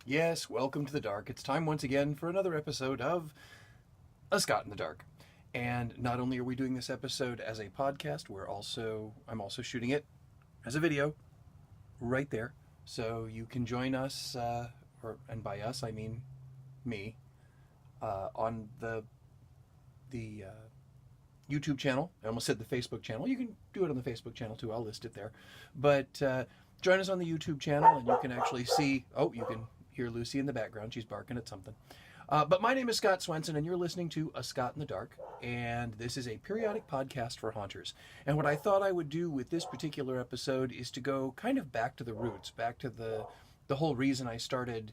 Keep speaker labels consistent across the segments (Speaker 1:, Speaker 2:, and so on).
Speaker 1: Yes, welcome to the dark. It's time once again for another episode of A Scott in the Dark. And not only are we doing this episode as a podcast, I'm also shooting it as a video right there. So you can join us, and by us I mean me, on the YouTube channel. I almost said the Facebook channel. You can do it on the Facebook channel too. I'll list it there. But join us on the YouTube channel, and you can actually see. Oh, you can hear Lucy in the background. She's barking at something. But my name is Scott Swenson, and you're listening to A Scott in the Dark, and this is a periodic podcast for haunters. And what I thought I would do with this particular episode is to go kind of back to the roots, back to the whole reason I started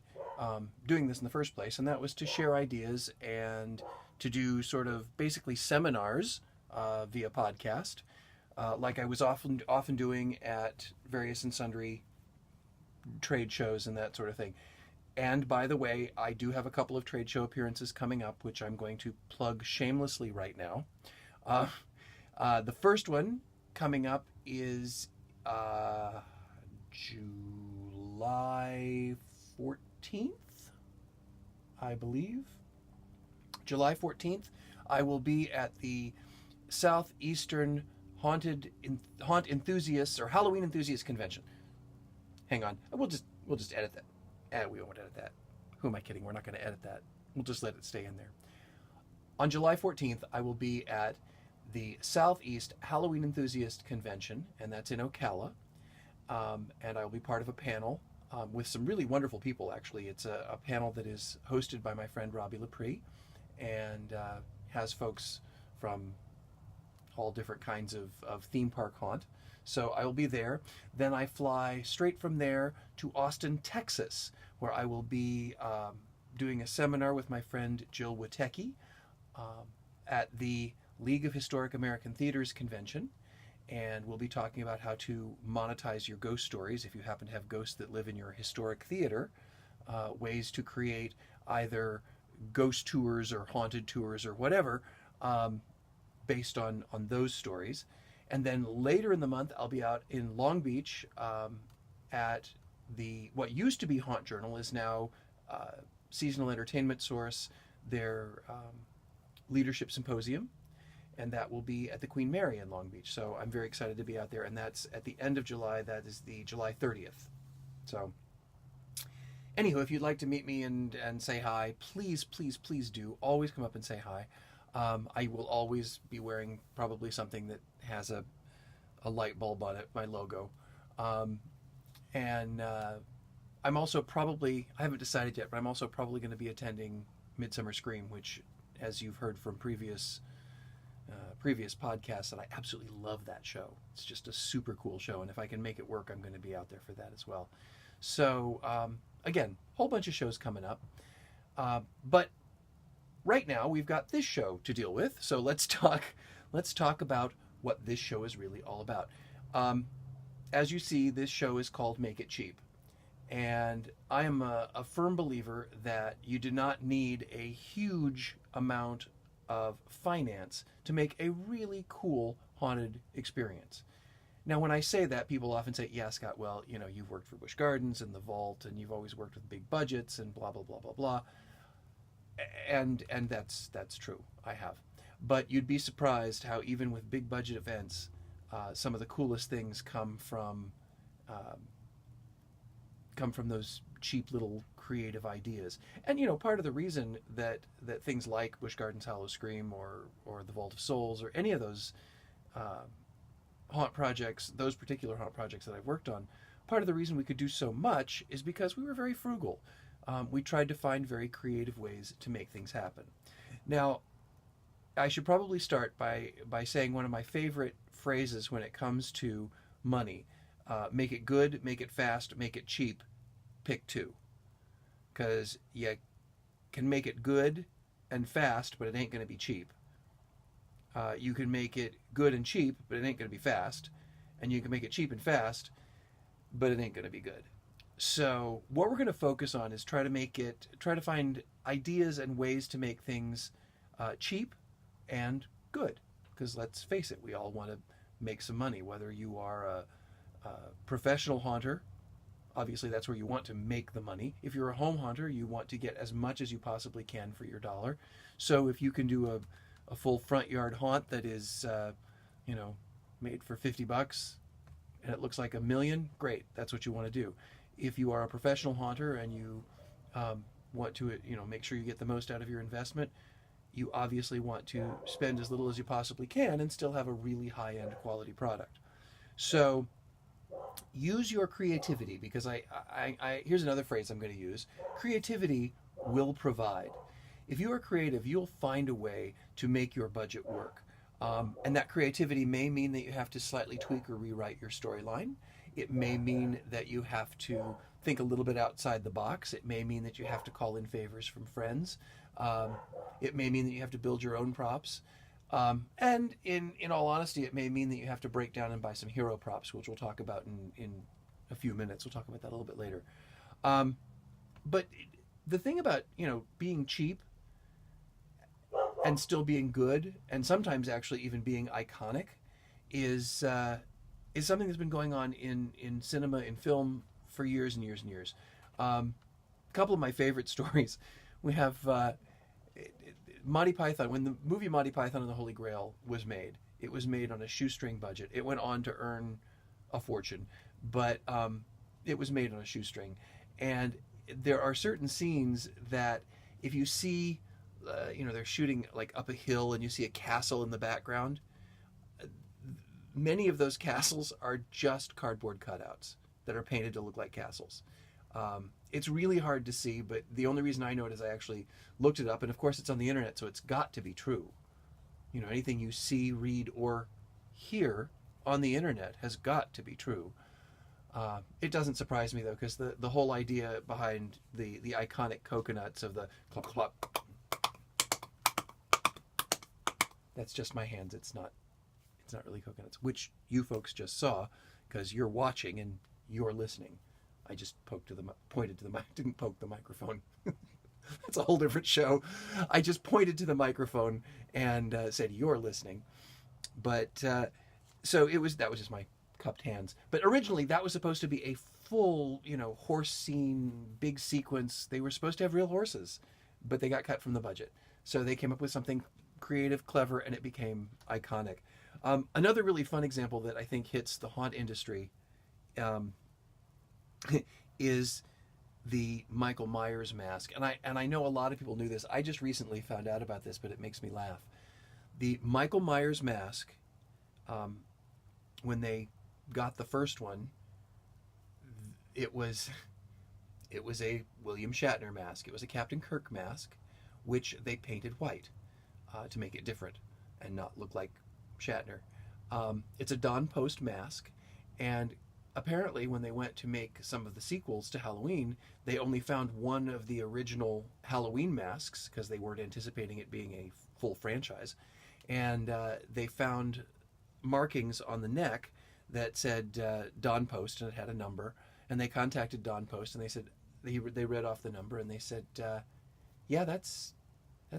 Speaker 1: doing this in the first place, and that was to share ideas and to do sort of basically seminars via podcast, like I was often doing at various and sundry trade shows and that sort of thing. And by the way, I do have a couple of trade show appearances coming up, which I'm going to plug shamelessly right now. Uh, the first one coming up is July 14th, I believe. July 14th, I will be at the Southeastern Haunt Enthusiasts or Halloween Enthusiast Convention. Hang on, we'll just edit that. We won't edit that. Who am I kidding? We're not going to edit that. We'll just let it stay in there. On July 14th, I will be at the Southeast Halloween Enthusiast Convention, and that's in Ocala. And I will be part of a panel with some really wonderful people, actually. It's a panel that is hosted by my friend Robbie Lepre, and has folks from all different kinds of theme park haunt. So I will be there. Then I fly straight from there to Austin, Texas, where I will be doing a seminar with my friend Jill Witecki at the League of Historic American Theaters convention. And we'll be talking about how to monetize your ghost stories if you happen to have ghosts that live in your historic theater, ways to create either ghost tours or haunted tours or whatever, based on those stories. And then later in the month, I'll be out in Long Beach at the what used to be Haunt Journal is now Seasonal Entertainment Source, their leadership symposium, and that will be at the Queen Mary in Long Beach. So I'm very excited to be out there, and that's at the end of July. That is the July 30th. So anywho, if you'd like to meet me and say hi, please, please, please do. Always come up and say hi. I will always be wearing probably something that has a light bulb on it, my logo. And I'm also probably, I haven't decided yet, but I'm also probably going to be attending Midsummer Scream, which, as you've heard from previous podcasts, that I absolutely love that show. It's just a super cool show, and if I can make it work, I'm going to be out there for that as well. So again, whole bunch of shows coming up, but right now we've got this show to deal with. So let's talk about what this show is really all about. As you see, this show is called Make It Cheap. And I am a firm believer that you do not need a huge amount of finance to make a really cool haunted experience. Now, when I say that, people often say, yeah, Scott, well, you've worked for Busch Gardens and The Vault, and you've always worked with big budgets and blah, blah, blah, blah, blah. And that's true. I have. But you'd be surprised how even with big budget events, some of the coolest things come from those cheap little creative ideas. And part of the reason that things like Busch Gardens Howl-O-Scream or the Vault of Souls or any of those haunt projects, those particular haunt projects that I've worked on, part of the reason we could do so much is because we were very frugal. We tried to find very creative ways to make things happen. Now, I should probably start by saying one of my favorite phrases when it comes to money. Make it good, make it fast, make it cheap, pick two. Because you can make it good and fast, but it ain't going to be cheap. You can make it good and cheap, but it ain't going to be fast. And you can make it cheap and fast, but it ain't going to be good. So what we're going to focus on is try to find ideas and ways to make things cheap and good. Because let's face it, we all want to make some money, whether you are a professional haunter Obviously, that's where you want to make the money. If you're a home hunter, you want to get as much as you possibly can for your dollar. So if you can do a full front yard haunt that is, you know, made for $50 and it looks like $1 million, great. That's what you want to do. If you are a professional haunter and you want to, make sure you get the most out of your investment, you obviously want to spend as little as you possibly can and still have a really high-end quality product. So use your creativity, because here's another phrase I'm going to use. Creativity will provide. If you are creative, you'll find a way to make your budget work. And that creativity may mean that you have to slightly tweak or rewrite your storyline. It may mean that you have to think a little bit outside the box. It may mean that you have to call in favors from friends. It may mean that you have to build your own props. And in all honesty, it may mean that you have to break down and buy some hero props, which we'll talk about in a few minutes. We'll talk about that a little bit later. But the thing about, being cheap and still being good, and sometimes actually even being iconic, is something that's been going on in cinema, in film, for years and years and years. A couple of my favorite stories. We have Monty Python. When the movie Monty Python and the Holy Grail was made, it was made on a shoestring budget. It went on to earn a fortune, but it was made on a shoestring. And there are certain scenes that if you see, they're shooting like up a hill and you see a castle in the background, many of those castles are just cardboard cutouts that are painted to look like castles. It's really hard to see, but the only reason I know it is I actually looked it up, and of course it's on the internet, so it's got to be true. Anything you see, read, or hear on the internet has got to be true. It doesn't surprise me, though, because the whole idea behind the iconic coconuts of the clop clop, that's just my hands. It's not really coconuts, which you folks just saw because you're watching and you're listening. I just pointed to the mic, didn't poke the microphone. That's a whole different show. I just pointed to the microphone and said, you're listening. But so that was just my cupped hands. But originally that was supposed to be a full, horse scene, big sequence. They were supposed to have real horses, but they got cut from the budget. So they came up with something creative, clever, and it became iconic. Another really fun example that I think hits the haunt industry is the Michael Myers mask. And I know a lot of people knew this. I just recently found out about this, but it makes me laugh. The Michael Myers mask, when they got the first one, it was a William Shatner mask. It was a Captain Kirk mask, which they painted white to make it different and not look like Shatner. It's a Don Post mask, and apparently when they went to make some of the sequels to Halloween, they only found one of the original Halloween masks because they weren't anticipating it being a full franchise. And they found markings on the neck that said Don Post, and it had a number. And they contacted Don Post, and they said, they read off the number, and they said, yeah, that's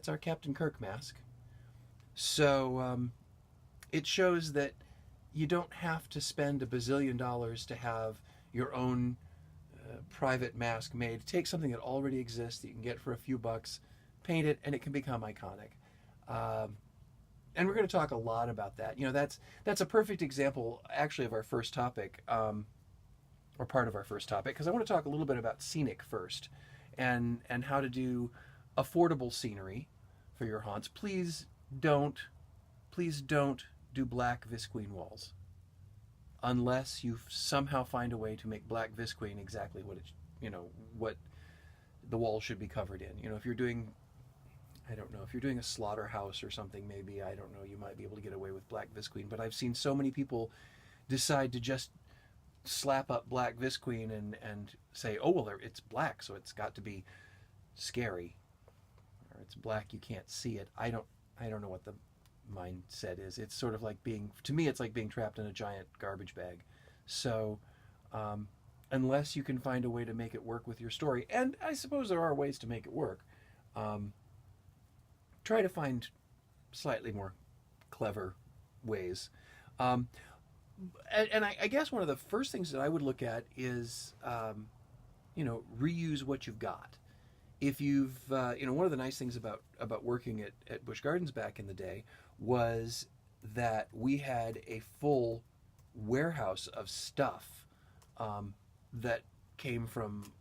Speaker 1: our Captain Kirk mask. So it shows that you don't have to spend $1 bazillion to have your own private mask made. Take something that already exists that you can get for a few bucks, paint it, and it can become iconic. And we're going to talk a lot about that. That's a perfect example, actually, of our first topic, or part of our first topic, because I want to talk a little bit about scenic first, and how to do affordable scenery for your haunts. Please don't do black visqueen walls unless you somehow find a way to make black visqueen exactly what the wall should be covered in. If you're doing, I don't know, if you're doing a slaughterhouse or something, maybe, I don't know, you might be able to get away with black visqueen, but I've seen so many people decide to just slap up black visqueen and say, oh, well, it's black, so it's got to be scary, or it's black, you can't see it. I don't know what the mindset is. It's sort of like it's like being trapped in a giant garbage bag. So unless you can find a way to make it work with your story, and I suppose there are ways to make it work, try to find slightly more clever ways. And I guess one of the first things that I would look at is, reuse what you've got. If you've, one of the nice things about working at Busch Gardens back in the day was that we had a full warehouse of stuff that came from,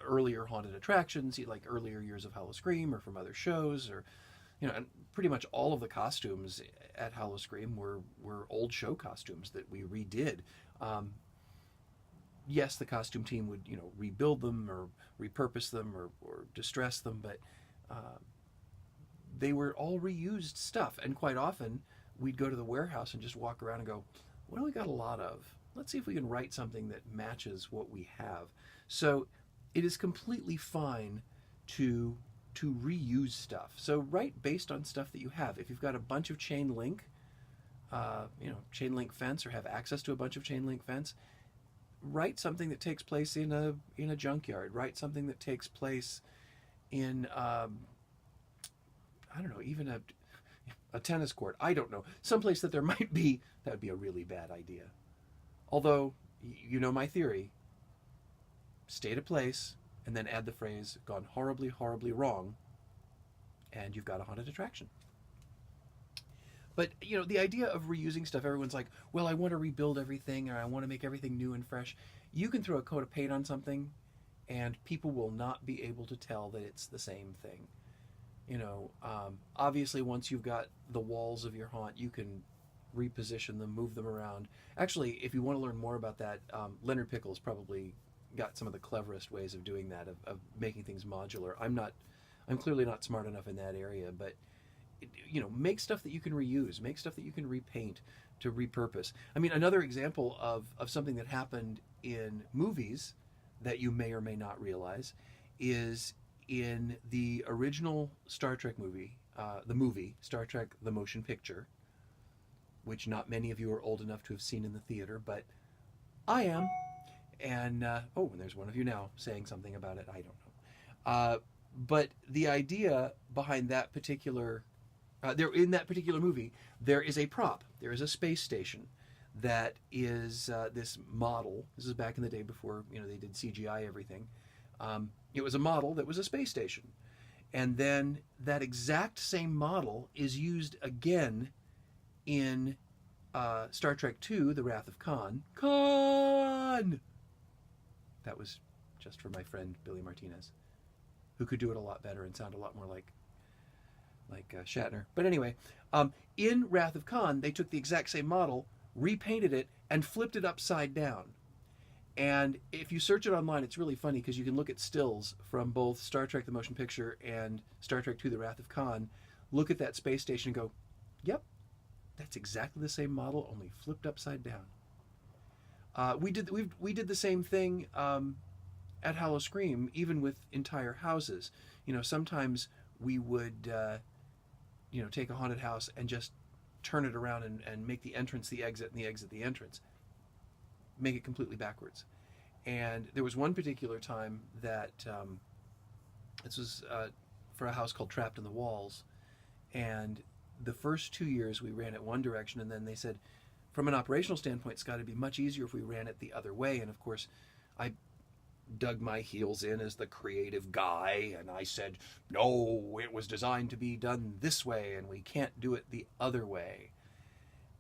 Speaker 1: earlier haunted attractions, like earlier years of Howl-O-Scream, or from other shows, or and pretty much all of the costumes at Howl-O-Scream were old show costumes that we redid. Um, yes, the costume team would rebuild them or repurpose them or distress them, but uh, they were all reused stuff. And quite often, we'd go to the warehouse and just walk around and go, "What do we got a lot of? Let's see if we can write something that matches what we have." So it is completely fine to reuse stuff. So write based on stuff that you have. If you've got a bunch of chain link, chain link fence, or have access to a bunch of chain link fence, write something that takes place in a junkyard. Write something that takes place in I don't know, even a tennis court. I don't know, someplace that there might be. That would be a really bad idea. Although, my theory: state a place and then add the phrase "gone horribly, horribly wrong," and you've got a haunted attraction. But the idea of reusing stuff, everyone's like, "Well, I want to rebuild everything, or I want to make everything new and fresh." You can throw a coat of paint on something, and people will not be able to tell that it's the same thing. Obviously, once you've got the walls of your haunt, you can reposition them, move them around. Actually, if you want to learn more about that, Leonard Pickles probably got some of the cleverest ways of doing that, of making things modular. I'm clearly not smart enough in that area, but make stuff that you can reuse, make stuff that you can repaint, to repurpose. I mean, another example of something that happened in movies that you may or may not realize is in the original Star Trek movie, the movie Star Trek: The Motion Picture, which not many of you are old enough to have seen in the theater, but I am. And and there's one of you now saying something about it. I don't know. But the idea behind that particular, there in that particular movie, there is a prop. There is a space station that is this model. This is back in the day before they did CGI everything. It was a model that was a space station, and then that exact same model is used again in Star Trek II: The Wrath of Khan. Khan. That was just for my friend Billy Martinez, who could do it a lot better and sound a lot more like Shatner. But anyway, in Wrath of Khan, they took the exact same model, repainted it, and flipped it upside down. And if you search it online, it's really funny because you can look at stills from both Star Trek: The Motion Picture and Star Trek II: The Wrath of Khan, look at that space station and go, "Yep, that's exactly the same model, only flipped upside down." We did the same thing at Howl-O-Scream, even with entire houses. Sometimes we would take a haunted house and just turn it around and make the entrance the exit and the exit the entrance. Make it completely backwards. And there was one particular time that this was for a house called Trapped in the Walls, and the first 2 years we ran it one direction, and then they said, from an operational standpoint, Scott, it'd be much easier if we ran it the other way. And of course, I dug my heels in as the creative guy, and I said, "No, it was designed to be done this way, and we can't do it the other way."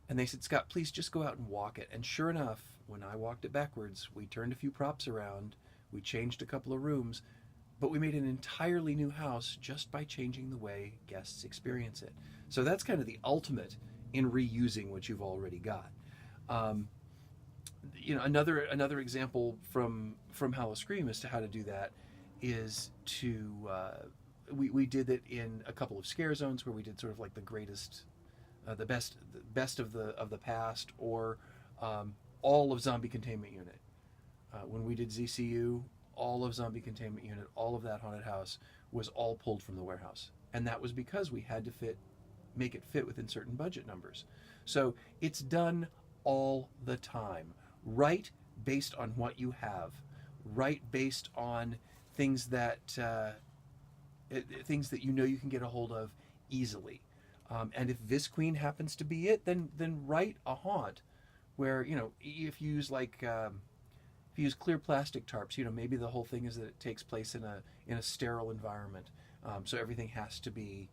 Speaker 1: And they said, "Scott, please just go out and walk it." And sure enough, when I walked it backwards, we turned a few props around, we changed a couple of rooms, but we made an entirely new house just by changing the way guests experience it. So that's kind of the ultimate in reusing what you've already got. Another example from Howl-O-Scream as to how to do that is to we did it in a couple of scare zones where we did sort of like the greatest, the best of the past, or all of Zombie Containment Unit. When we did ZCU, all of Zombie Containment Unit, all of that haunted house was all pulled from the warehouse, and that was because we had to make it fit within certain budget numbers. So it's done all the time. Write based on what you have. Write based on things that you can get a hold of easily. And if Visqueen happens to be it, then write a haunt where if you use if you use clear plastic tarps, maybe the whole thing is that it takes place in a sterile environment, so everything has to be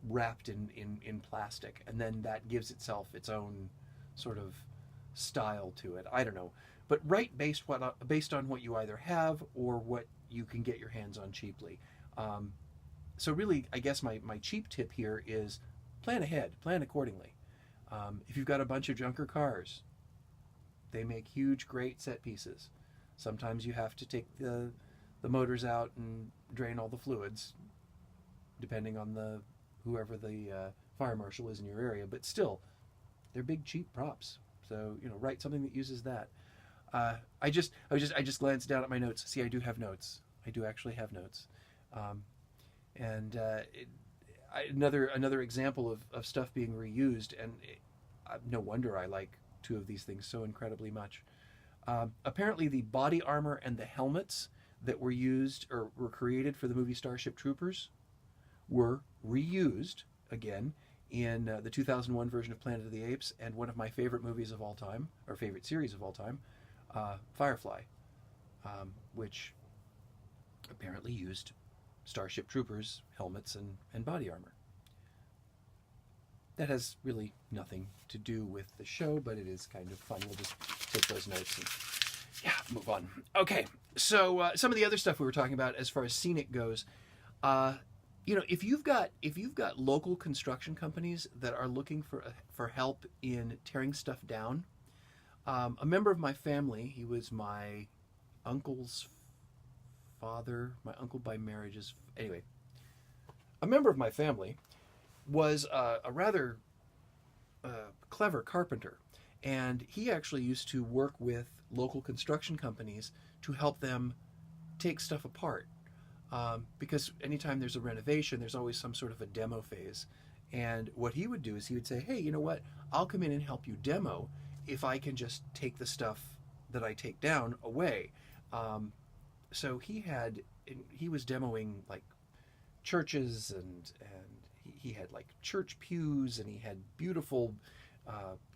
Speaker 1: wrapped in plastic, and then that gives itself its own sort of style to it. I don't know, but write based on what you either have or what you can get your hands on cheaply. So really, I guess my cheap tip here is plan ahead, plan accordingly. If you've got a bunch of junker cars, they make huge, great set pieces. Sometimes you have to take the motors out and drain all the fluids, depending on whoever the fire marshal is in your area. But still, they're big, cheap props. So write something that uses that. I just glanced down at my notes. See, I do have notes. I do actually have notes. Another example of stuff being reused, and no wonder I like two of these things so incredibly much. Apparently, the body armor and the helmets that were used or were created for the movie Starship Troopers were reused again in the 2001 version of Planet of the Apes and one of my favorite movies of all time, or favorite series of all time, Firefly, which apparently used Starship Troopers helmets and body armor. That has really nothing to do with the show, but it is kind of fun. We'll just take those notes and move on. Okay, so some of the other stuff we were talking about as far as scenic goes, if you've got local construction companies that are looking for help in tearing stuff down, a member of my family, he was my uncle's father, my uncle by marriage's anyway. A member of my family was a rather clever carpenter, and he actually used to work with local construction companies to help them take stuff apart. Because anytime there's a renovation, there's always some sort of a demo phase. And what he would do is he would say, hey, you know what? I'll come in and help you demo if I can just take the stuff that I take down away. So he was demoing like churches and he had like church pews, and he had beautiful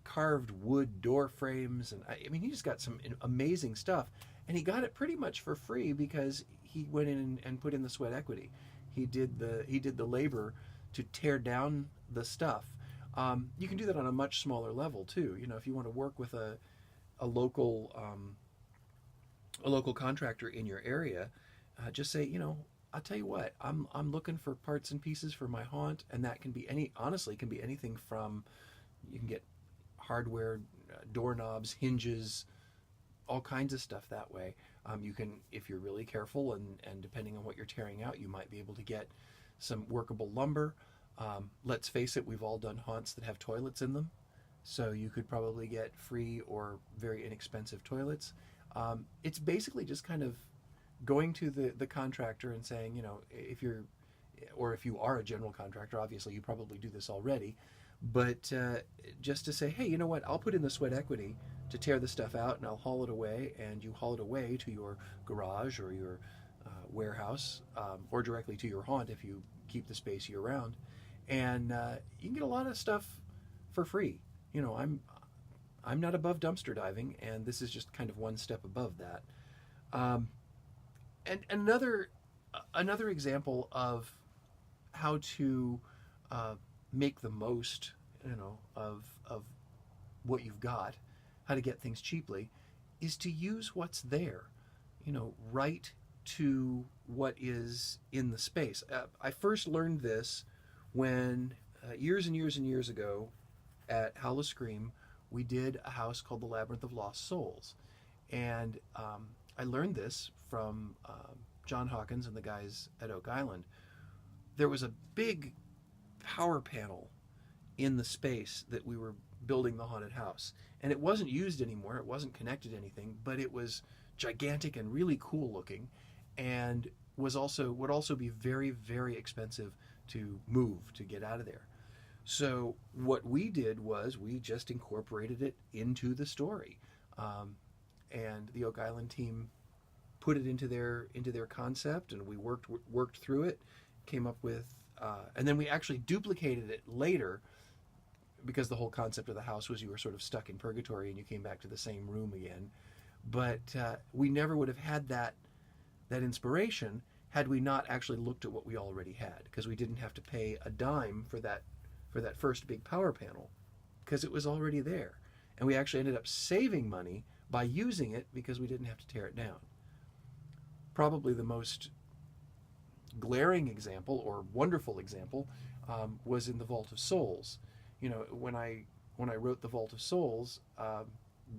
Speaker 1: carved wood door frames, and I mean he just got some amazing stuff, and he got it pretty much for free because he went in and put in the sweat equity. He did the labor to tear down the stuff. You can do that on a much smaller level too. If you want to work with a local contractor in your area, just say, I'll tell you what, I'm looking for parts and pieces for my haunt, and that can be anything from, you can get hardware, doorknobs, hinges, all kinds of stuff that way. You can, if you're really careful and depending on what you're tearing out, you might be able to get some workable lumber. Let's face it, we've all done haunts that have toilets in them, so you could probably get free or very inexpensive toilets. It's basically just kind of going to the contractor and saying, if you are a general contractor, obviously you probably do this already, but just to say, hey, you know what, I'll put in the sweat equity to tear the stuff out, and I'll haul it away, and you haul it away to your garage or your warehouse, or directly to your haunt if you keep the space year round, and you can get a lot of stuff for free. I'm not above dumpster diving, and this is just kind of one step above that. And another example of how to make the most, of what you've got, how to get things cheaply, is to use what's there. Right to what is in the space. I first learned this when years and years and years ago at Howl of Scream, we did a house called the Labyrinth of Lost Souls, and I learned this from John Hawkins and the guys at Oak Island. There was a big power panel in the space that we were building the haunted house, and it wasn't used anymore. It wasn't connected to anything, but it was gigantic and really cool looking, and would also be very, very expensive to move, to get out of there. So what we did was we just incorporated it into the story, and the Oak Island team put it into their concept, and we worked through it, came up with, and then we actually duplicated it later, because the whole concept of the house was you were sort of stuck in purgatory and you came back to the same room again. But we never would have had that inspiration had we not actually looked at what we already had, because we didn't have to pay a dime for that first big power panel because it was already there. And we actually ended up saving money by using it because we didn't have to tear it down. Probably the most glaring example or wonderful example was in the Vault of Souls. You know, when I wrote the Vault of Souls,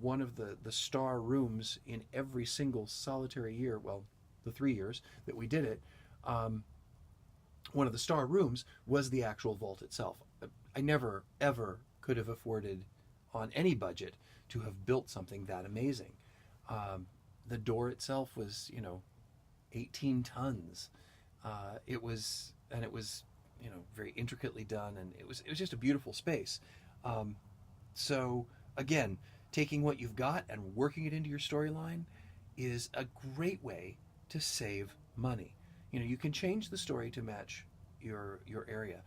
Speaker 1: one of the star rooms in every single solitary year, well, the 3 years that we did it, one of the star rooms was the actual vault itself. I never, ever could have afforded on any budget to have built something that amazing. The door itself was, 18 tons. It was, very intricately done, and it was just a beautiful space. So again, taking what you've got and working it into your storyline is a great way to save money. You can change the story to match your area.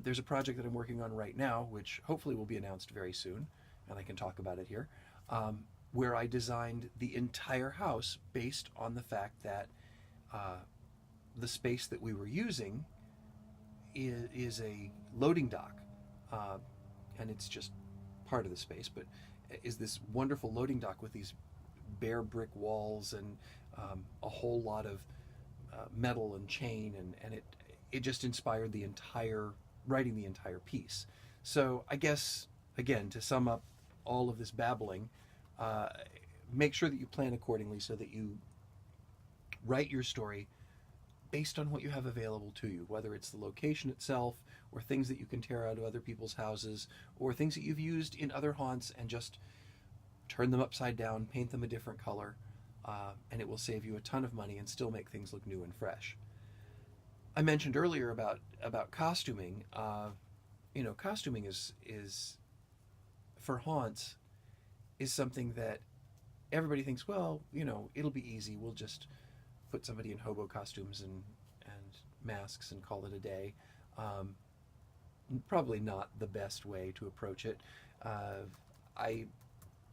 Speaker 1: There's a project that I'm working on right now, which hopefully will be announced very soon, and I can talk about it here, where I designed the entire house based on the fact that the space that we were using is a loading dock, and it's just part of the space, but is this wonderful loading dock with these bare brick walls and a whole lot of metal and chain, and it just inspired writing the entire piece. So I guess, again, to sum up all of this babbling, make sure that you plan accordingly so that you write your story based on what you have available to you, whether it's the location itself or things that you can tear out of other people's houses or things that you've used in other haunts, and just turn them upside down, paint them a different color, and it will save you a ton of money and still make things look new and fresh. I mentioned earlier about costuming. Costuming is for haunts is something that everybody thinks, well, it'll be easy. We'll just put somebody in hobo costumes and masks and call it a day. Probably not the best way to approach it.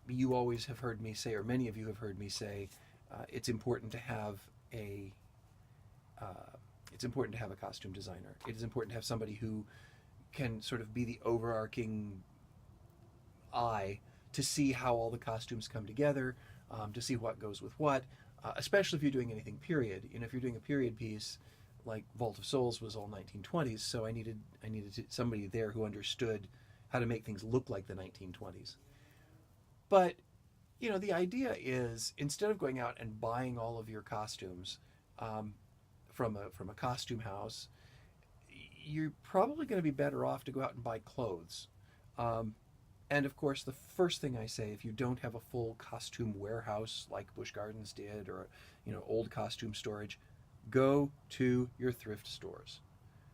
Speaker 1: You always have heard me say, or many of you have heard me say, it's important to have a costume designer. It is important to have somebody who can sort of be the overarching eye to see how all the costumes come together, to see what goes with what, especially if you're doing anything period. If you're doing a period piece, like Vault of Souls was all 1920s, so I needed somebody there who understood how to make things look like the 1920s. But, the idea is, instead of going out and buying all of your costumes from a costume house, you're probably going to be better off to go out and buy clothes. And of course, the first thing I say, if you don't have a full costume warehouse like Busch Gardens did, or old costume storage, go to your thrift stores.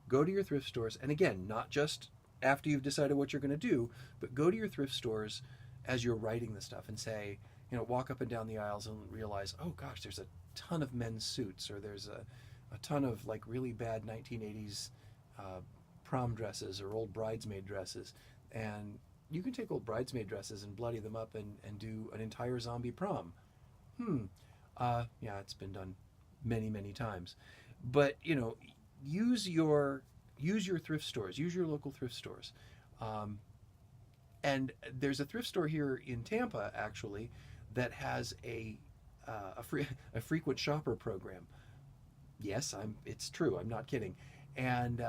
Speaker 1: Go to your thrift stores, and again, not just after you've decided what you're going to do, but go to your thrift stores as you're writing the stuff and say, walk up and down the aisles and realize, oh gosh, there's a ton of men's suits, or there's a ton of like really bad 1980s prom dresses or old bridesmaid dresses, and you can take old bridesmaid dresses and bloody them up and do an entire zombie prom. Yeah, it's been done many, many times. But, use your thrift stores, use your local thrift stores. And there's a thrift store here in Tampa, actually, that has a frequent shopper program. Yes, it's true. I'm not kidding. And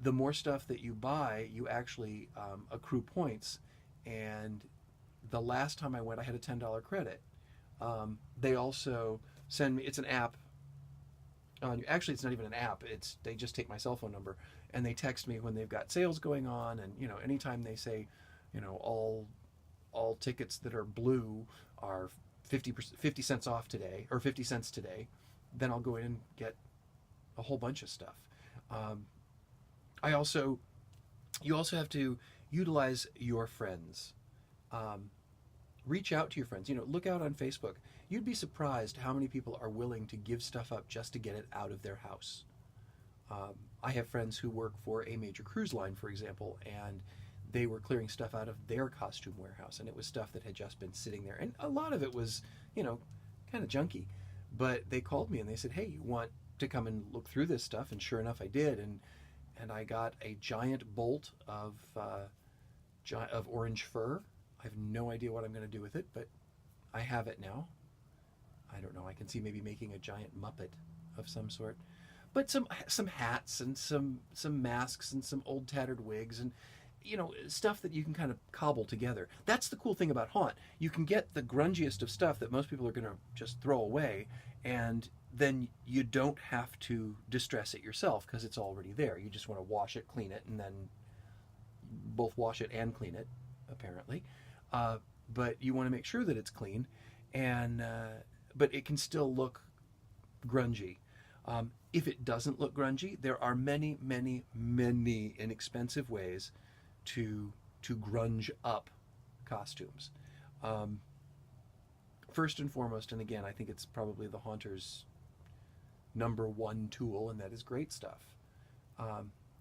Speaker 1: the more stuff that you buy, you actually accrue points. And the last time I went, I had a $10 credit. They also send me, it's an app. Actually, it's not even an app. They just take my cell phone number and they text me when they've got sales going on. And, anytime they say, all tickets that are blue are 50 cents off today, or 50 cents today, then I'll go in and get a whole bunch of stuff. You also have to utilize your friends. Reach out to your friends. Look out on Facebook. You'd be surprised how many people are willing to give stuff up just to get it out of their house. I have friends who work for a major cruise line, for example, and they were clearing stuff out of their costume warehouse, and it was stuff that had just been sitting there, and a lot of it was, you know, kind of junky. But they called me and they said, "Hey, you want to come and look through this stuff?" And sure enough, I did, and I got a giant bolt of orange fur. I have no idea what I'm going to do with it, but I have it now. I don't know. I can see maybe making a giant Muppet of some sort, but some hats and some masks and some old tattered wigs and, you know, stuff that you can kind of cobble together. That's the cool thing about Haunt. You can get the grungiest of stuff that most people are going to just throw away, and then you don't have to distress it yourself because it's already there. You just want to wash it, clean it, and then both wash it and clean it, apparently. But you want to make sure that it's clean, and but it can still look grungy. If it doesn't look grungy, there are many, many, many inexpensive ways to grunge up costumes. First and foremost, and again, I think it's probably the Haunter's number one tool, and that is great stuff.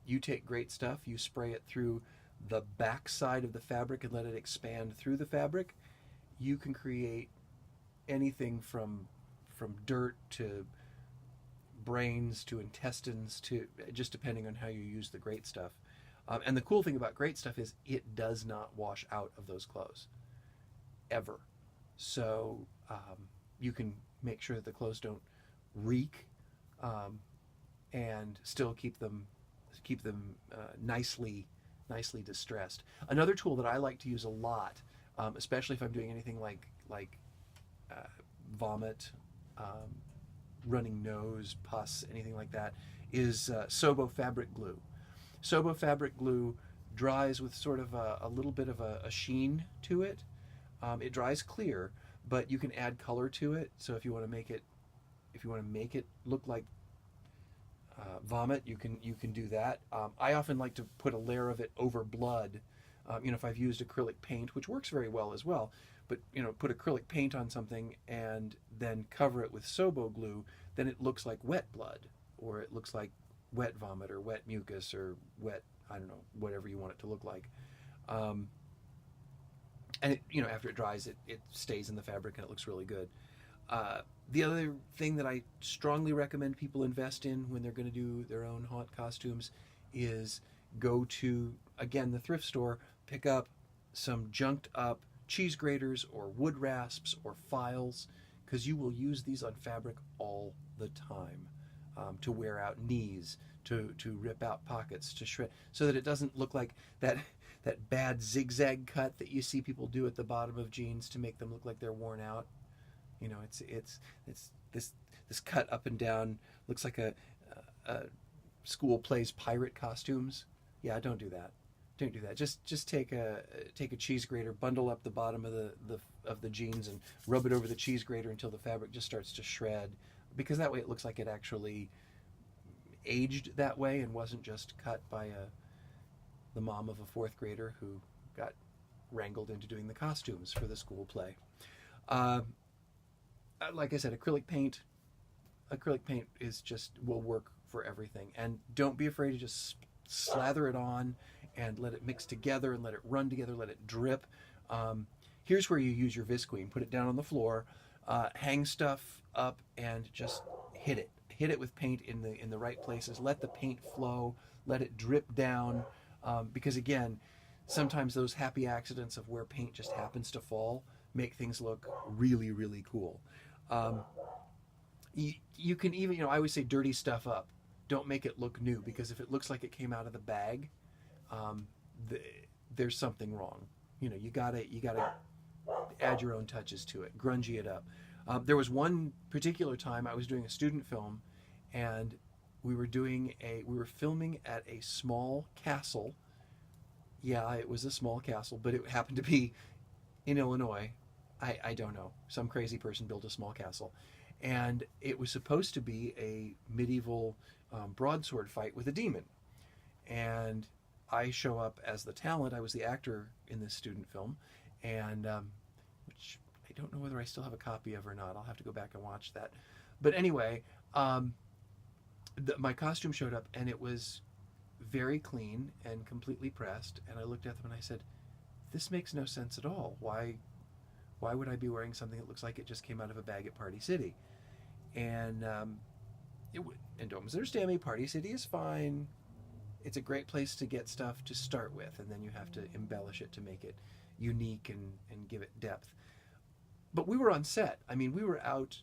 Speaker 1: You take great stuff, you spray it through the back side of the fabric and let it expand through the fabric. You can create anything from dirt to brains to intestines, to just depending on how you use the great stuff. And the cool thing about great stuff is it does not wash out of those clothes ever. So you can make sure that the clothes don't reek, and still keep them nicely distressed. Another tool that I like to use a lot, especially if I'm doing anything like vomit, running nose, pus, anything like that, is Sobo fabric glue. Sobo fabric glue dries with sort of a little bit of a sheen to it. It dries clear, but you can add color to it. So if you want to make it look like vomit, you can do that. I often like to put a layer of it over blood. If I've used acrylic paint, which works very well as well, but put acrylic paint on something and then cover it with Sobo glue, then it looks like wet blood, or it looks like wet vomit or wet mucus or wet, I don't know, whatever you want it to look like. And it, after it dries, it stays in the fabric and it looks really good. The other thing that I strongly recommend people invest in when they're going to do their own Haunt costumes is go to, again, the thrift store, pick up some junked up cheese graters or wood rasps or files, because you will use these on fabric all the time, to wear out knees, to rip out pockets, to shred, so that it doesn't look like that bad zigzag cut that you see people do at the bottom of jeans to make them look like they're worn out. It's this cut up and down, looks like a school plays pirate costumes. Yeah, don't do that. Don't do that. Just take a cheese grater, bundle up the bottom of the jeans, and rub it over the cheese grater until the fabric just starts to shred, because that way it looks like it actually aged that way and wasn't just cut by the mom of a fourth grader who got wrangled into doing the costumes for the school play. Like I said, acrylic paint will work for everything, and don't be afraid to just slather it on and let it mix together and let it run together, let it drip. Here's where you use your Visqueen. Put it down on the floor, hang stuff up, and just hit it with paint in the right places. Let the paint flow, let it drip down, because again, sometimes those happy accidents of where paint just happens to fall make things look really, really cool. You can even, I always say dirty stuff up. Don't make it look new, because if it looks like it came out of the bag, there's something wrong. You gotta add your own touches to it, grungy it up. There was one particular time I was doing a student film, and we were filming at a small castle. Yeah, it was a small castle, but it happened to be in Illinois. I don't know. Some crazy person built a small castle. And it was supposed to be a medieval broadsword fight with a demon. And I show up as the talent. I was the actor in this student film, and which I don't know whether I still have a copy of or not. I'll have to go back and watch that. But anyway, my costume showed up, and it was very clean and completely pressed. And I looked at them and I said, "This makes no sense at all. Why would I be wearing something that looks like it just came out of a bag at Party City?" And and don't misunderstand me. Party City is fine. It's a great place to get stuff to start with, and then you have to embellish it to make it unique and give it depth. But we were on set. I mean, we were out,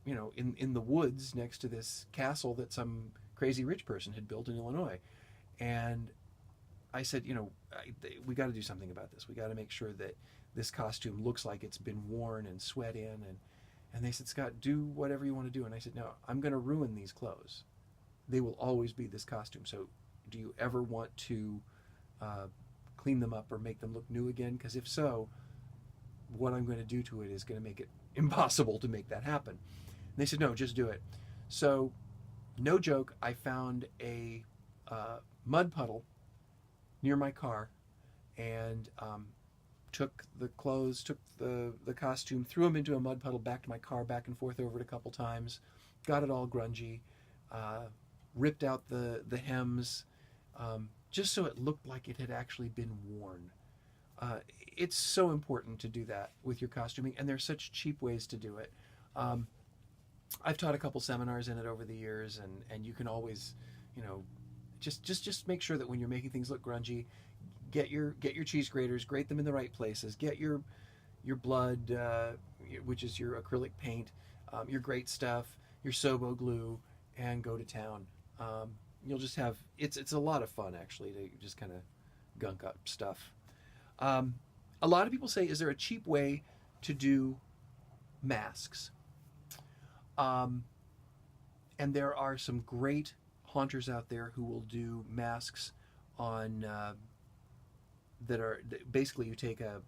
Speaker 1: in the woods next to this castle that some crazy rich person had built in Illinois. And I said, we got to do something about this. We got to make sure that this costume looks like it's been worn and sweat in. And they said, "Scott, do whatever you want to do." And I said, "No, I'm going to ruin these clothes. They will always be this costume. So do you ever want to clean them up or make them look new again? Because if so, what I'm going to do to it is going to make it impossible to make that happen." And they said, "No, just do it." So, no joke, I found a mud puddle near my car and took the clothes, took the costume, threw them into a mud puddle, back to my car, back and forth over it a couple times, got it all grungy, ripped out the hems, just so it looked like it had actually been worn. It's so important to do that with your costuming, and there's such cheap ways to do it. I've taught a couple seminars in it over the years, and you can always, just make sure that when you're making things look grungy, get your cheese graters, grate them in the right places. Get your blood, which is your acrylic paint, your great stuff, your Sobo glue, and go to town. You'll just have it's a lot of fun actually to just kind of gunk up stuff. A lot of people say, "Is there a cheap way to do masks?" And there are some great haunters out there who will do masks on that are basically you take a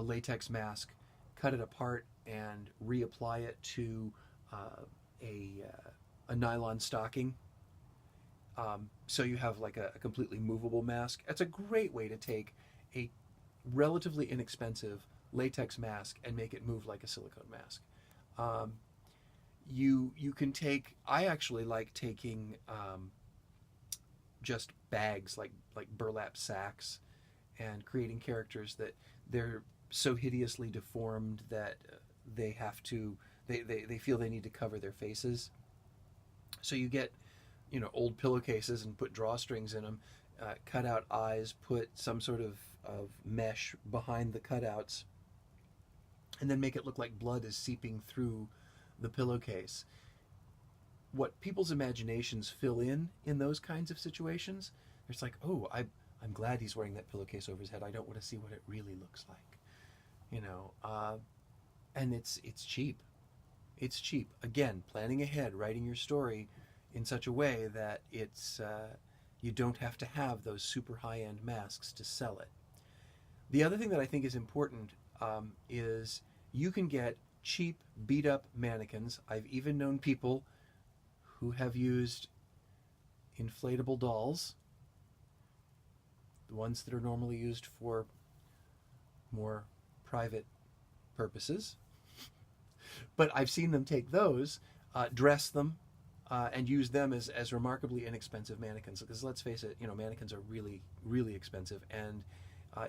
Speaker 1: latex mask, cut it apart, and reapply it to a nylon stocking. So you have like a completely movable mask. It's a great way to take a relatively inexpensive latex mask and make it move like a silicone mask. You can take. I actually like taking just bags like burlap sacks and creating characters that they're so hideously deformed that they have to they feel they need to cover their faces. So you get old pillowcases and put drawstrings in them, cut out eyes, put some sort of mesh behind the cutouts, and then make it look like blood is seeping through the pillowcase. What people's imaginations fill in those kinds of situations, it's like, "Oh, I'm glad he's wearing that pillowcase over his head. I don't want to see what it really looks like." And it's cheap. It's cheap. Again, planning ahead, writing your story in such a way that it's you don't have to have those super high-end masks to sell it. The other thing that I think is important is you can get cheap, beat-up mannequins. I've even known people who have used inflatable dolls, the ones that are normally used for more private purposes. But I've seen them take those, dress them, and use them as remarkably inexpensive mannequins. Because let's face it, mannequins are really, really expensive. And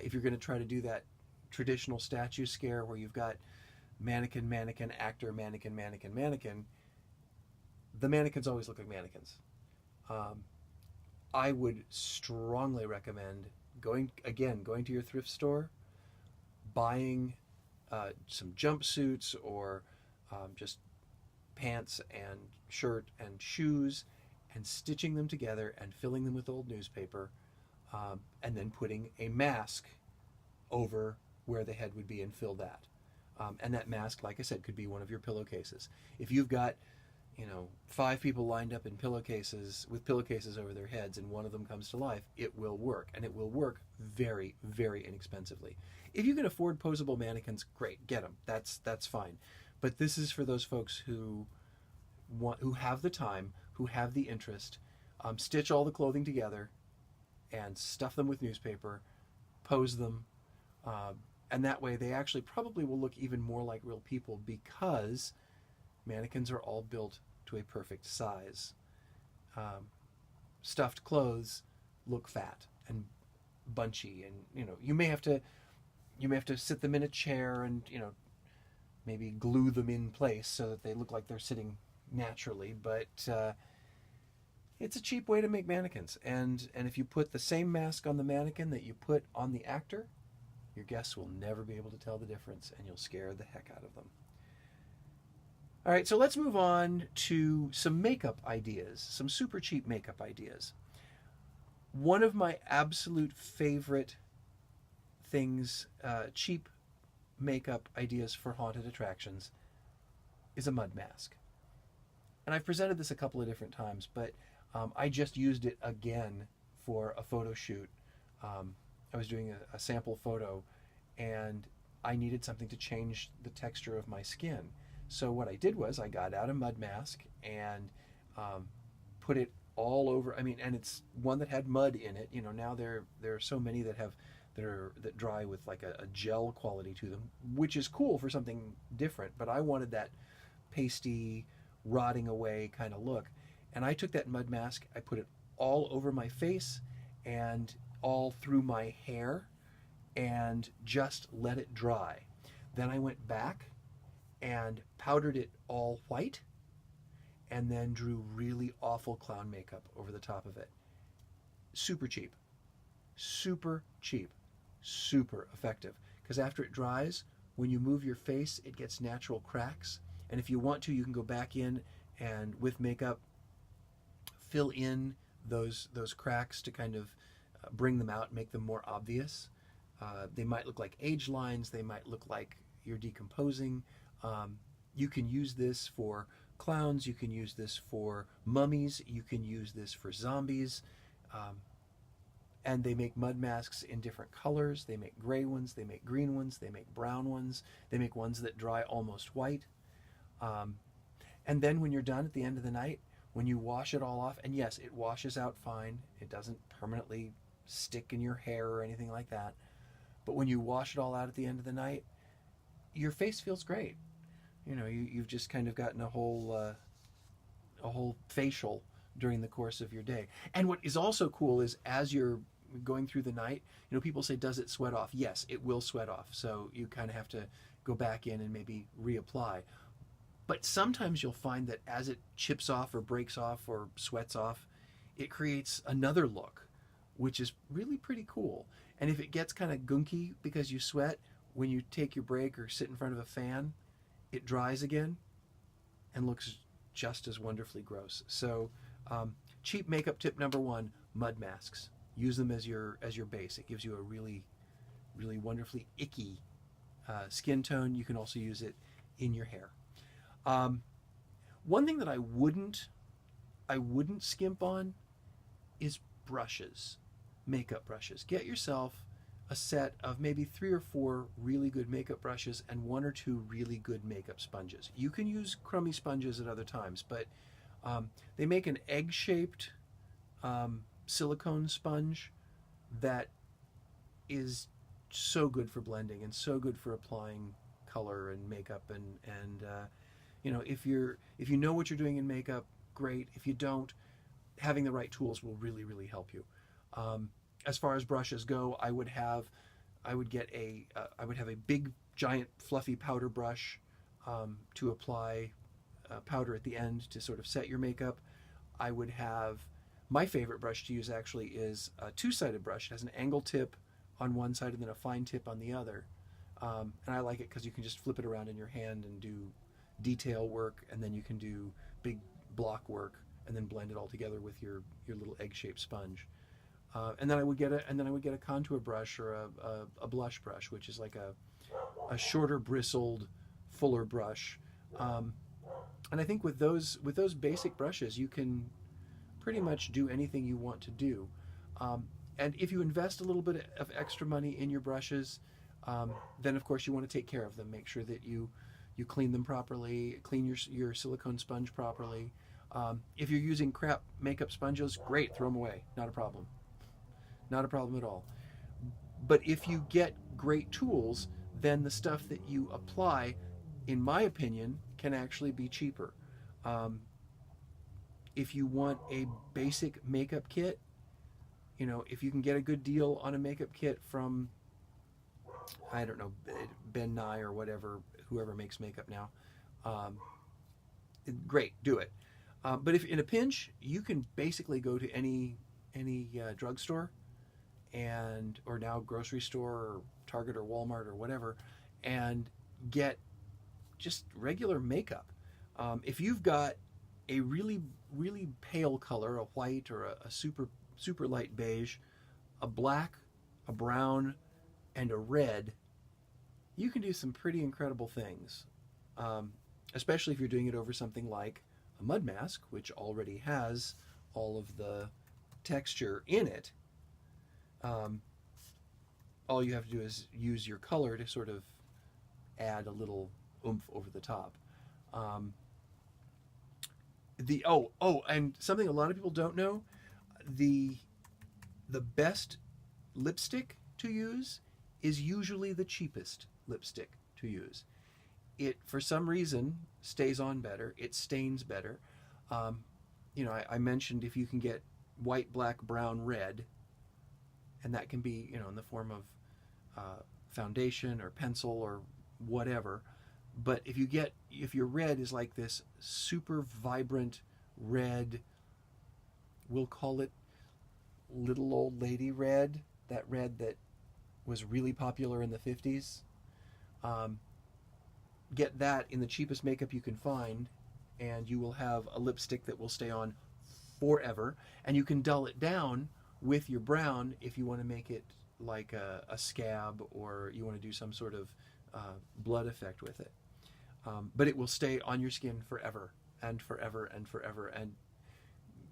Speaker 1: if you're going to try to do that traditional statue scare where you've got mannequin, mannequin, actor, mannequin, mannequin, mannequin, the mannequins always look like mannequins. I would strongly recommend going to your thrift store, buying some jumpsuits or just pants and shirt and shoes and stitching them together and filling them with old newspaper, and then putting a mask over where the head would be and fill that. And that mask, like I said, could be one of your pillowcases. If you've got 5 people lined up in pillowcases with pillowcases over their heads and one of them comes to life, it will work, and it will work very, very inexpensively. If you can afford posable mannequins, great, get them. That's fine. But this is for those folks who have the time, who have the interest. Stitch all the clothing together and stuff them with newspaper, pose them, and that way they actually probably will look even more like real people, because mannequins are all built to a perfect size. Stuffed clothes look fat and bunchy, and you may have to sit them in a chair and maybe glue them in place so that they look like they're sitting naturally. But it's a cheap way to make mannequins, and if you put the same mask on the mannequin that you put on the actor, your guests will never be able to tell the difference, and you'll scare the heck out of them. All right, so let's move on to some makeup ideas, some super cheap makeup ideas. One of my absolute favorite things, cheap makeup ideas for haunted attractions, is a mud mask. And I've presented this a couple of different times, but I just used it again for a photo shoot. I was doing a sample photo, and I needed something to change the texture of my skin. So what I did was I got out a mud mask and put it all over. I mean, and it's one that had mud in it. Now there are so many that dry with like a gel quality to them, which is cool for something different. But I wanted that pasty, rotting away kind of look. And I took that mud mask, I put it all over my face and all through my hair, and just let it dry. Then I went back and powdered it all white, and then drew really awful clown makeup over the top of it. Super cheap. Super cheap. Super effective. Because after it dries, when you move your face, it gets natural cracks. And if you want to, you can go back in and with makeup fill in those cracks to kind of bring them out, make them more obvious. They might look like age lines. They might look like you're decomposing. You can use this for clowns, you can use this for mummies, you can use this for zombies. And they make mud masks in different colors. They make gray ones, they make green ones, they make brown ones, they make ones that dry almost white. And then when you're done at the end of the night, when you wash it all off, and yes, it washes out fine, it doesn't permanently stick in your hair or anything like that, but when you wash it all out at the end of the night, your face feels great. You've just kind of gotten a whole facial during the course of your day. And what is also cool is as you're going through the night, people say, does it sweat off? Yes, it will sweat off. So you kind of have to go back in and maybe reapply. But sometimes you'll find that as it chips off or breaks off or sweats off, it creates another look, which is really pretty cool. And if it gets kind of gunky because you sweat, when you take your break or sit in front of a fan, it dries again and looks just as wonderfully gross. So cheap makeup tip number one, mud masks. Use them as your base. It gives you a really, really wonderfully icky skin tone. You can also use it in your hair. One thing that I wouldn't skimp on is brushes, makeup brushes. Get yourself a set of maybe 3 or 4 really good makeup brushes and 1 or 2 really good makeup sponges. You can use crummy sponges at other times, but they make an egg-shaped silicone sponge that is so good for blending and so good for applying color and makeup, and if you know what you're doing in makeup, great. If you don't, having the right tools will really, really help you. As far as brushes go, I would have a big, giant, fluffy powder brush to apply powder at the end to sort of set your makeup. I would have, my favorite brush to use actually is a 2-sided brush. It has an angle tip on one side and then a fine tip on the other. And I like it because you can just flip it around in your hand and do detail work, and then you can do big block work and then blend it all together with your little egg-shaped sponge. And then I would get a contour brush or a blush brush, which is like a shorter bristled, fuller brush. And I think with those basic brushes, you can pretty much do anything you want to do. And if you invest a little bit of extra money in your brushes, then of course you want to take care of them. Make sure that you clean them properly, clean your silicone sponge properly. If you're using crap makeup sponges, great, throw them away, not a problem. Not a problem at all. But if you get great tools, then the stuff that you apply, in my opinion, can actually be cheaper. If you want a basic makeup kit, if you can get a good deal on a makeup kit from, I don't know, Ben Nye or whatever, whoever makes makeup now, um, great, do it. But if in a pinch, you can basically go to any drugstore and or now grocery store or Target or Walmart or whatever, and get just regular makeup. If you've got a really pale color, a white or a super light beige, a black, a brown, and a red, you can do some pretty incredible things. Um, Especially if you're doing it over something like a mud mask, which already has all of the texture in it. Um, all you have to do is use your color to sort of add a little oomph over the top. Um, and something a lot of people don't know, the the best lipstick to use is usually the cheapest lipstick to use. It, for some reason, stays on better. It stains better. Um, I mentioned if you can get white, black, brown, red, and that can be, in the form of foundation or pencil or whatever. But if your red is like this super vibrant red, we'll call it little old lady red, that red that was really popular in the 50s. Um, get that in the cheapest makeup you can find, and you will have a lipstick that will stay on forever. And you can dull it down with your brown if you want to make it like a scab, or you want to do some sort of blood effect with it. But it will stay on your skin forever and forever and forever. And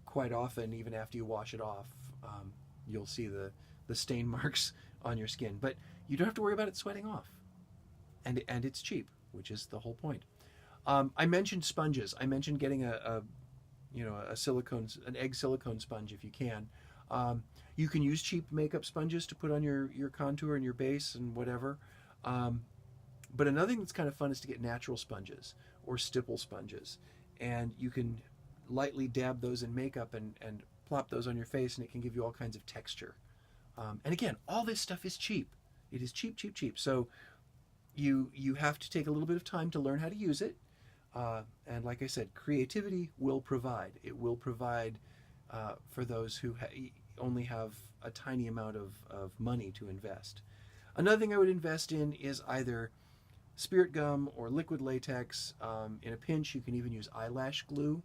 Speaker 1: quite often, even after you wash it off, you'll see the stain marks on your skin. But you don't have to worry about it sweating off. And it's cheap, which is the whole point. I mentioned sponges. I mentioned getting an egg silicone sponge if you can. You can use cheap makeup sponges to put on your contour and your base and whatever. But another thing that's kind of fun is to get natural sponges or stipple sponges. And you can lightly dab those in makeup and plop those on your face, and it can give you all kinds of texture. And again, all this stuff is cheap. It is cheap, cheap, cheap. So you have to take a little bit of time to learn how to use it. And like I said, creativity will provide. It will provide for those who only have a tiny amount of money to invest. Another thing I would invest in is either spirit gum or liquid latex. In a pinch, you can even use eyelash glue,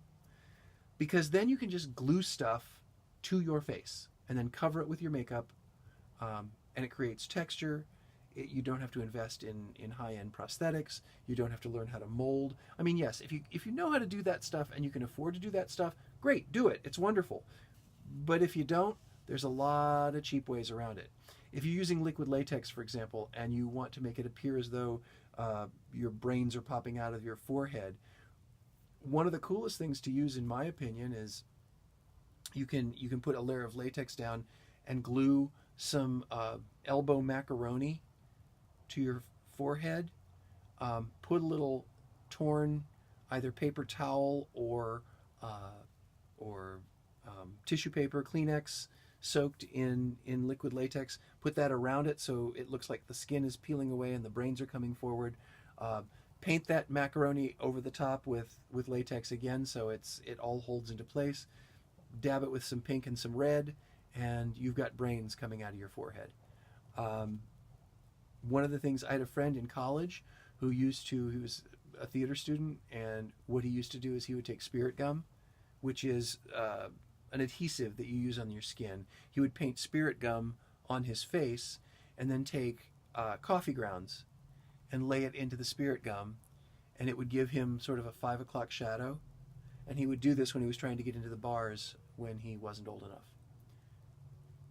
Speaker 1: because then you can just glue stuff to your face and then cover it with your makeup, and it creates texture. You don't have to invest in high-end prosthetics. You don't have to learn how to mold. I mean, yes, if you know how to do that stuff and you can afford to do that stuff, great, do it. It's wonderful. But if you don't, there's a lot of cheap ways around it. If you're using liquid latex, for example, and you want to make it appear as though your brains are popping out of your forehead, one of the coolest things to use, in my opinion, is you can put a layer of latex down and glue some elbow macaroni to your forehead. Put a little torn either paper towel or tissue paper, Kleenex, soaked in liquid latex. Put that around it so it looks like the skin is peeling away and the brains are coming forward. Paint that macaroni over the top with latex again so it all holds into place. Dab it with some pink and some red, and you've got brains coming out of your forehead. One of the things, I had a friend in college he was a theater student, and what he used to do is he would take spirit gum, which is an adhesive that you use on your skin. He would paint spirit gum on his face and then take coffee grounds and lay it into the spirit gum, and it would give him sort of a 5 o'clock shadow. And he would do this when he was trying to get into the bars when he wasn't old enough.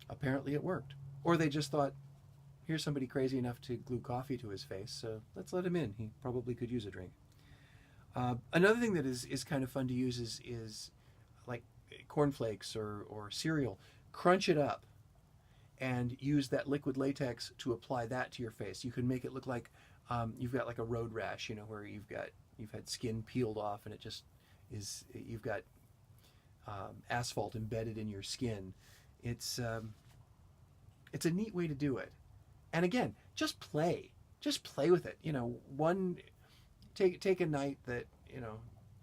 Speaker 1: Apparently it worked. Or they just thought, here's somebody crazy enough to glue coffee to his face, so let's let him in. He probably could use a drink. Another thing that is kind of fun to use is like cornflakes or cereal. Crunch it up and use that liquid latex to apply that to your face. You can make it look like you've got like a road rash, where you've had skin peeled off and it just you've got asphalt embedded in your skin, It's it's a neat way to do it. And again, just play with it. You know, take a night that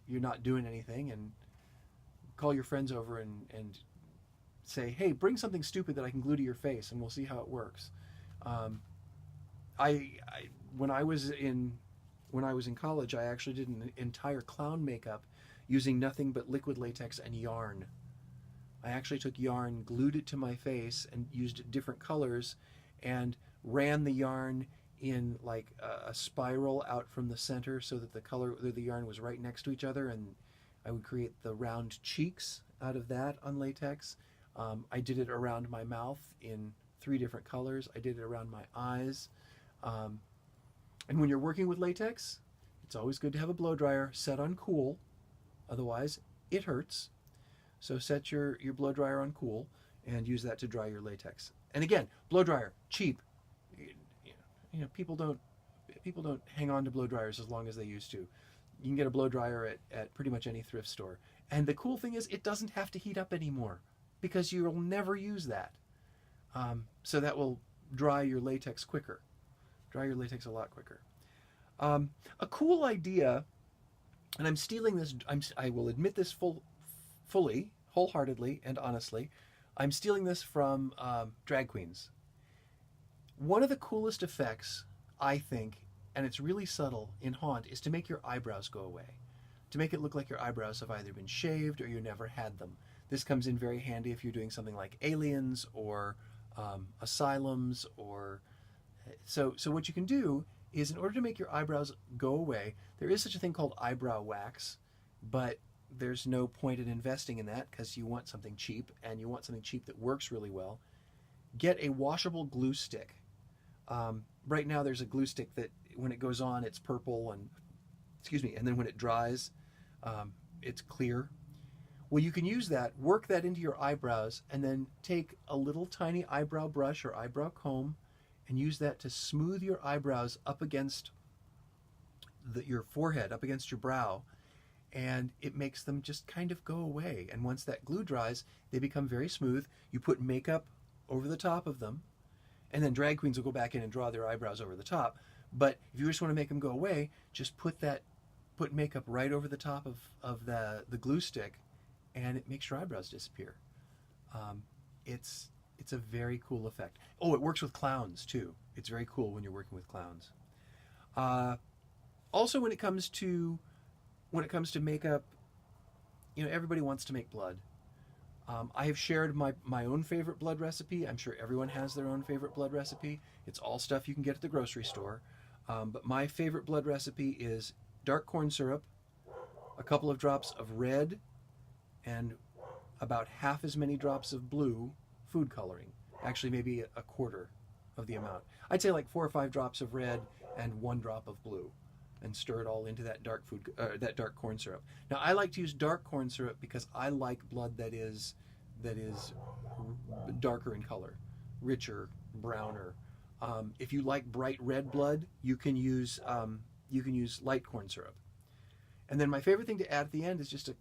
Speaker 1: you're not doing anything, and call your friends over and say, hey, bring something stupid that I can glue to your face, and we'll see how it works. Um, I when I was in college, I actually did an entire clown makeup using nothing but liquid latex and yarn. I actually took yarn, glued it to my face, and used different colors, and ran the yarn in like a spiral out from the center so that the yarn was right next to each other, and I would create the round cheeks out of that on latex. I did it around my mouth in 3 different colors. I did it around my eyes. And when you're working with latex, it's always good to have a blow dryer set on cool. Otherwise, it hurts. So set your blow dryer on cool and use that to dry your latex. And again, blow dryer, cheap. People don't hang on to blow dryers as long as they used to. You can get a blow dryer at pretty much any thrift store. And the cool thing is, it doesn't have to heat up anymore because you'll never use that. So that will dry your latex quicker. Dry your latex a lot quicker. A cool idea, and I'm stealing this. I will admit this fully, wholeheartedly, and honestly. I'm stealing this from drag queens. One of the coolest effects, I think, and it's really subtle in Haunt, is to make your eyebrows go away. To make it look like your eyebrows have either been shaved or you never had them. This comes in very handy if you're doing something like aliens or asylums or... So what you can do is, in order to make your eyebrows go away, there is such a thing called eyebrow wax, but there's no point in investing in that because you want something cheap, and you want something cheap that works really well. Get a washable glue stick. Right now there's a glue stick that when it goes on, it's purple and then when it dries, it's clear. Well, you can use that, work that into your eyebrows, and then take a little tiny eyebrow brush or eyebrow comb and use that to smooth your eyebrows up against your forehead, up against your brow, and it makes them just kind of go away. And once that glue dries, they become very smooth. You put makeup over the top of them, and then drag queens will go back in and draw their eyebrows over the top. But if you just want to make them go away, just put makeup right over the top of the glue stick, and it makes your eyebrows disappear. It's a very cool effect. Oh, it works with clowns too. It's very cool when you're working with clowns. Also, when it comes to makeup, everybody wants to make blood. I have shared my own favorite blood recipe. I'm sure everyone has their own favorite blood recipe. It's all stuff you can get at the grocery store. But my favorite blood recipe is dark corn syrup, a couple of drops of red, and about half as many drops of blue food coloring. Actually, maybe a quarter of the amount. I'd say like 4 or 5 drops of red and 1 drop of blue, and stir it all into that dark corn syrup. Now, I like to use dark corn syrup because I like blood that is darker in color, richer, browner. If you like bright red blood, you can use light corn syrup. And then my favorite thing to add at the end is just a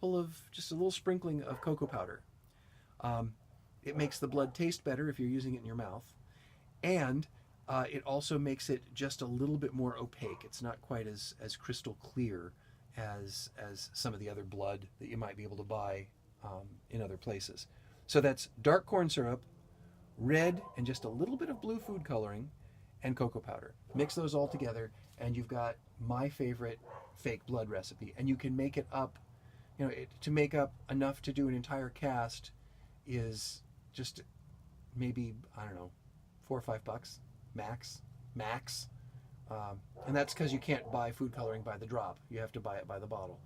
Speaker 1: little sprinkling of cocoa powder. It makes the blood taste better if you're using it in your mouth, and it also makes it just a little bit more opaque. It's not quite as crystal clear as some of the other blood that you might be able to buy in other places. So that's dark corn syrup, red, and just a little bit of blue food coloring, and cocoa powder. Mix those all together, and you've got my favorite fake blood recipe. And you can make it up, to make up enough to do an entire cast is just maybe, I don't know, $4 or $5 max. And that's because you can't buy food coloring by the drop. You have to buy it by the bottle.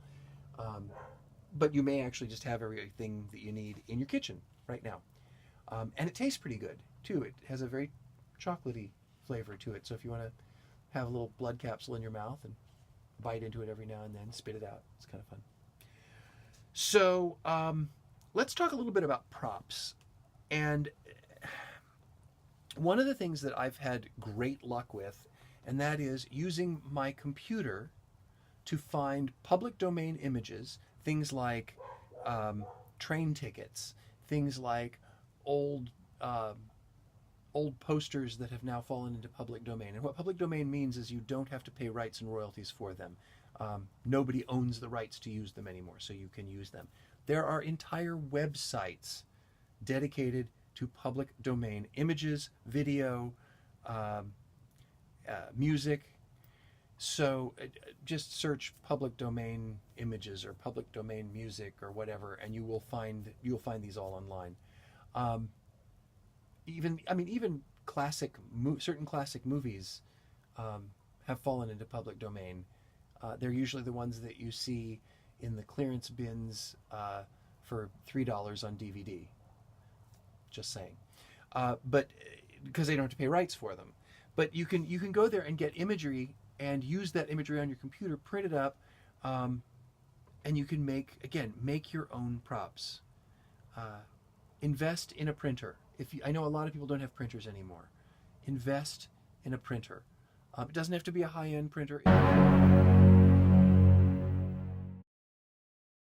Speaker 1: But you may actually just have everything that you need in your kitchen right now. And it tastes pretty good, too. It has a very chocolatey flavor to it. So if you want to have a little blood capsule in your mouth and bite into it every now and then, spit it out, it's kind of fun. So let's talk a little bit about props. And one of the things that I've had great luck with, and that is using my computer to find public domain images, things like train tickets, things like old old posters that have now fallen into public domain. And what public domain means is you don't have to pay rights and royalties for them. Nobody owns the rights to use them anymore, so you can use them. There are entire websites dedicated to public domain images, video, music. So just search public domain images or public domain music or whatever, and you'll find these all online. Even certain classic movies have fallen into public domain. They're usually the ones that you see in the clearance bins for $3 on DVD. Just saying, but because they don't have to pay rights for them. But you can go there and get imagery and use that imagery on your computer, print it up, and you can make your own props. Invest in a printer. I know a lot of people don't have printers anymore. Invest in a printer. It doesn't have to be a high-end printer.